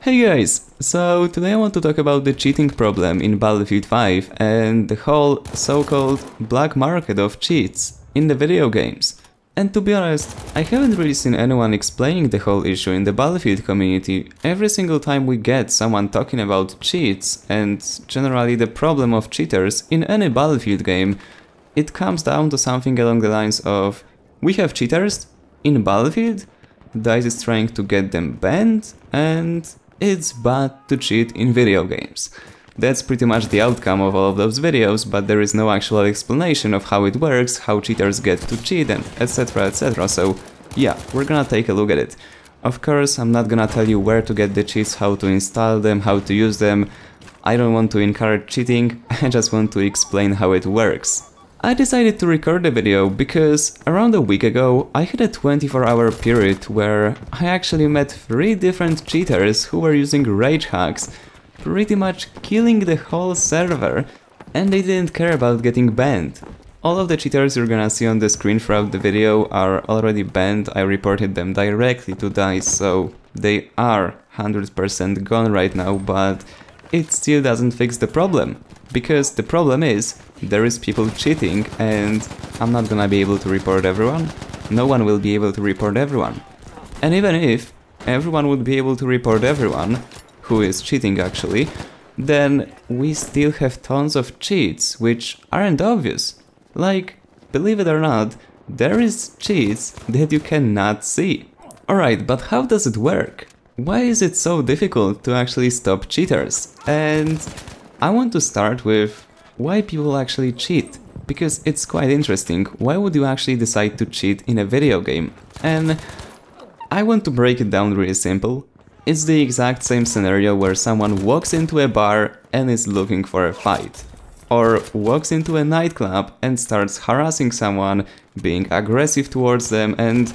Hey guys, so today I want to talk about the cheating problem in Battlefield 5 and the whole so-called black market of cheats in the video games. And to be honest, I haven't really seen anyone explaining the whole issue in the Battlefield community. Every single time we get someone talking about cheats and generally the problem of cheaters in any Battlefield game, it comes down to something along the lines of: we have cheaters in Battlefield, DICE is trying to get them banned, and it's bad to cheat in video games. That's pretty much the outcome of all of those videos, but there is no actual explanation of how it works, how cheaters get to cheat, and etc, etc. So yeah, we're gonna take a look at it. Of course, I'm not gonna tell you where to get the cheats, how to install them, how to use them. I don't want to encourage cheating, I just want to explain how it works. I decided to record the video because around a week ago I had a 24-hour period where I actually met 3 different cheaters who were using rage hacks, pretty much killing the whole server, and they didn't care about getting banned. All of the cheaters you're gonna see on the screen throughout the video are already banned. I reported them directly to DICE, so they are 100% gone right now, but it still doesn't fix the problem. Because the problem is, there is people cheating and I'm not gonna be able to report everyone. No one will be able to report everyone. And even if everyone would be able to report everyone who is cheating actually, then we still have tons of cheats which aren't obvious. Like, believe it or not, there is cheats that you cannot see. Alright, but how does it work? Why is it so difficult to actually stop cheaters? And I want to start with why people actually cheat, because it's quite interesting. Why would you actually decide to cheat in a video game? And I want to break it down really simple. It's the exact same scenario where someone walks into a bar and is looking for a fight. Or walks into a nightclub and starts harassing someone, being aggressive towards them, and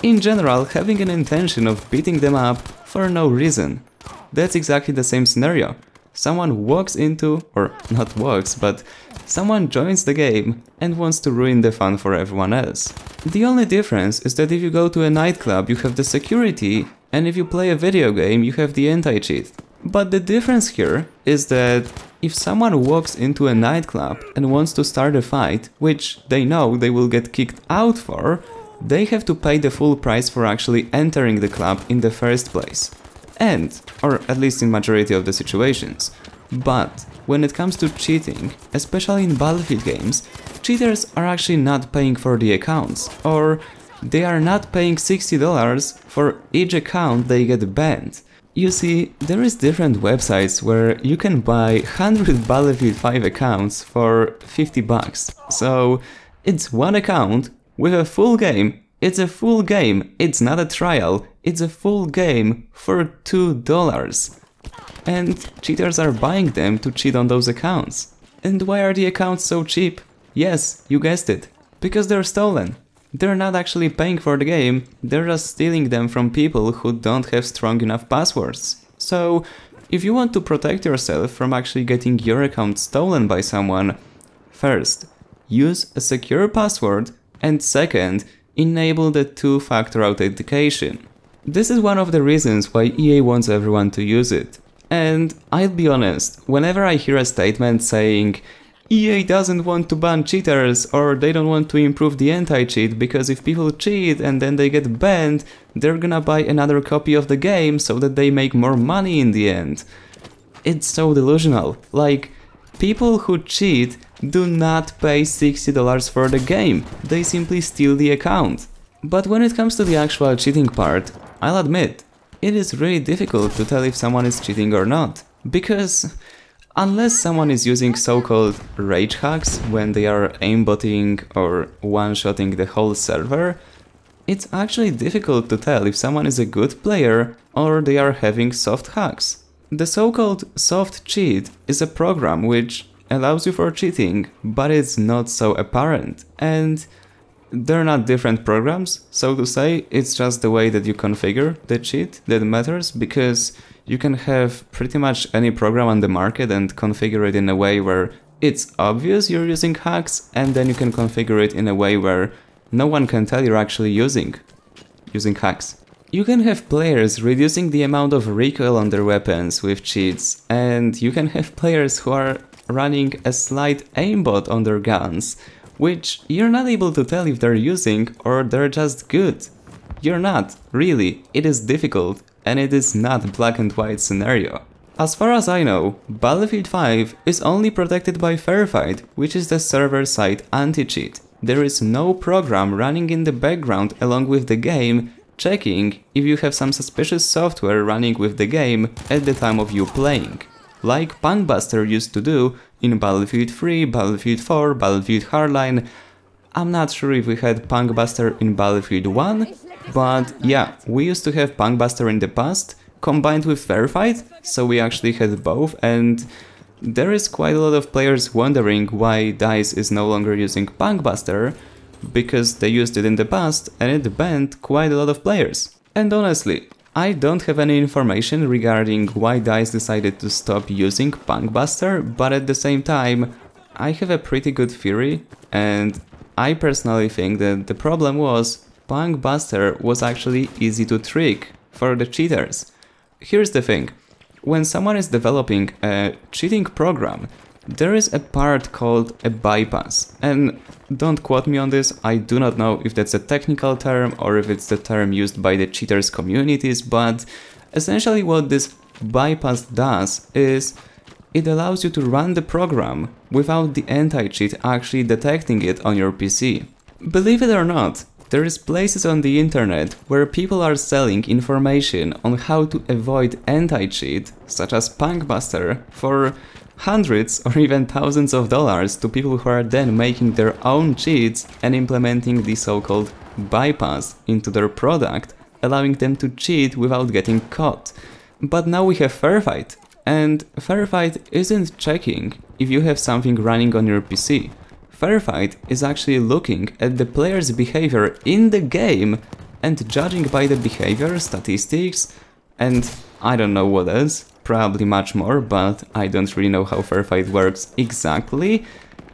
in general having an intention of beating them up for no reason. That's exactly the same scenario. Someone walks into, or not walks, but someone joins the game and wants to ruin the fun for everyone else. The only difference is that if you go to a nightclub you have the security, and if you play a video game you have the anti-cheat. But the difference here is that if someone walks into a nightclub and wants to start a fight, which they know they will get kicked out for, they have to pay the full price for actually entering the club in the first place. And, or at least in majority of the situations. But when it comes to cheating, especially in Battlefield games, cheaters are actually not paying for the accounts, or they are not paying $60 for each account they get banned. You see, there is different websites where you can buy 100 Battlefield 5 accounts for $50. So it's one account with a full game. It's a full game, it's not a trial, it's a full game for $2. And cheaters are buying them to cheat on those accounts. And why are the accounts so cheap? Yes, you guessed it, because they're stolen. They're not actually paying for the game, they're just stealing them from people who don't have strong enough passwords. So, if you want to protect yourself from actually getting your account stolen by someone, first, use a secure password, and second, enable the 2-factor authentication. This is one of the reasons why EA wants everyone to use it. And I'll be honest, whenever I hear a statement saying EA doesn't want to ban cheaters or they don't want to improve the anti-cheat because if people cheat and then they get banned, they're gonna buy another copy of the game so that they make more money in the end. It's so delusional. Like, people who cheat do not pay $60 for the game, they simply steal the account. But when it comes to the actual cheating part, I'll admit, it is really difficult to tell if someone is cheating or not. Because unless someone is using so-called rage hacks when they are aimbotting or one-shotting the whole server, it's actually difficult to tell if someone is a good player or they are having soft hacks. The so-called soft cheat is a program which allows you for cheating, but it's not so apparent. And they're not different programs, so to say, it's just the way that you configure the cheat that matters, because you can have pretty much any program on the market and configure it in a way where it's obvious you're using hacks, and then you can configure it in a way where no one can tell you're actually using hacks. You can have players reducing the amount of recoil on their weapons with cheats, and you can have players who are running a slight aimbot on their guns, which you're not able to tell if they're using or they're just good. You're not, really, it is difficult, and it is not black and white scenario. As far as I know, Battlefield 5 is only protected by Verified, which is the server-side anti-cheat. There is no program running in the background along with the game, checking if you have some suspicious software running with the game at the time of you playing, like Punkbuster used to do in Battlefield 3, Battlefield 4, Battlefield Hardline. I'm not sure if we had Punkbuster in Battlefield 1, but yeah, we used to have Punkbuster in the past, combined with Verified, so we actually had both, and there is quite a lot of players wondering why DICE is no longer using Punkbuster, because they used it in the past and it banned quite a lot of players. And honestly, I don't have any information regarding why DICE decided to stop using Punkbuster, but at the same time, I have a pretty good theory, and I personally think that the problem was Punkbuster was actually easy to trick for the cheaters. Here's the thing, when someone is developing a cheating program, there is a part called a bypass, and don't quote me on this, I do not know if that's a technical term or if it's the term used by the cheaters communities, but essentially what this bypass does is it allows you to run the program without the anti-cheat actually detecting it on your PC. Believe it or not, there is places on the internet where people are selling information on how to avoid anti-cheat, such as Punkbuster, for hundreds or even thousands of dollars to people who are then making their own cheats and implementing the so-called bypass into their product, allowing them to cheat without getting caught. But now we have Verified, and Verified isn't checking if you have something running on your PC. Verified is actually looking at the player's behavior in the game and judging by the behavior, statistics, and I don't know what else, probably much more, but I don't really know how Verified works exactly.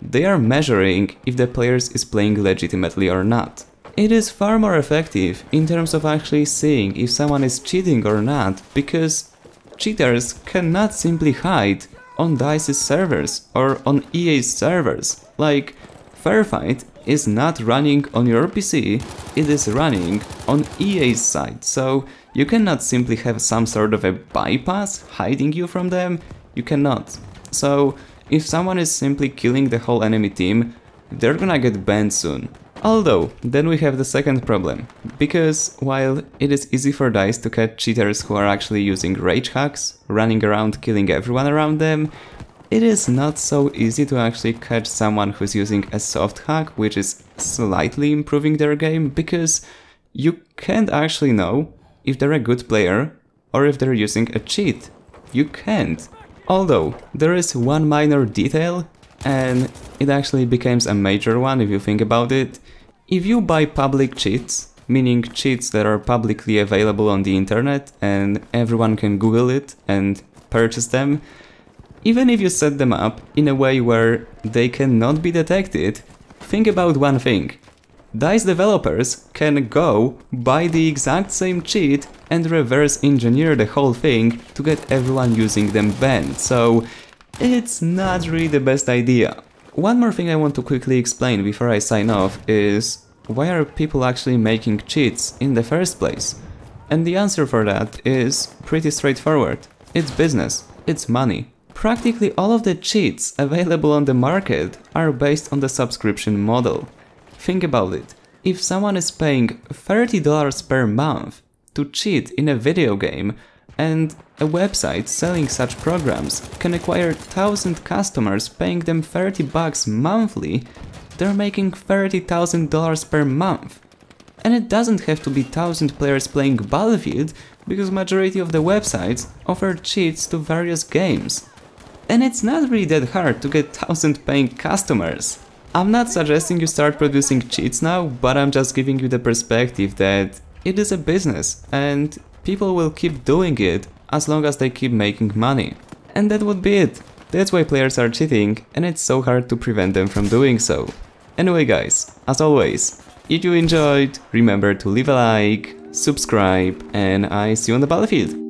They are measuring if the player is playing legitimately or not. It is far more effective in terms of actually seeing if someone is cheating or not, because cheaters cannot simply hide on DICE's servers or on EA's servers. Like, Verified is not running on your PC, it is running on EA's side, so you cannot simply have some sort of a bypass hiding you from them, you cannot. So if someone is simply killing the whole enemy team, they're gonna get banned soon. Although, then we have the second problem, because while it is easy for DICE to catch cheaters who are actually using rage hacks, running around killing everyone around them, it is not so easy to actually catch someone who's using a soft hack, which is slightly improving their game, because you can't actually know if they're a good player or if they're using a cheat. You can't. Although, there is one minor detail, and it actually becomes a major one if you think about it. If you buy public cheats, meaning cheats that are publicly available on the internet and everyone can Google it and purchase them, even if you set them up in a way where they cannot be detected, think about one thing. DICE developers can go buy the exact same cheat and reverse engineer the whole thing to get everyone using them banned, so it's not really the best idea. One more thing I want to quickly explain before I sign off is why are people actually making cheats in the first place? And the answer for that is pretty straightforward. It's business, it's money. Practically all of the cheats available on the market are based on the subscription model. Think about it. If someone is paying $30 per month to cheat in a video game, and a website selling such programs can acquire 1,000 customers paying them $30 monthly, they're making $30,000 per month. And it doesn't have to be 1,000 players playing Battlefield, because majority of the websites offer cheats to various games. And it's not really that hard to get 1,000 paying customers. I'm not suggesting you start producing cheats now, but I'm just giving you the perspective that it is a business and people will keep doing it as long as they keep making money. And that would be it. That's why players are cheating, and it's so hard to prevent them from doing so. Anyway guys, as always, if you enjoyed, remember to leave a like, subscribe, and I see you on the battlefield.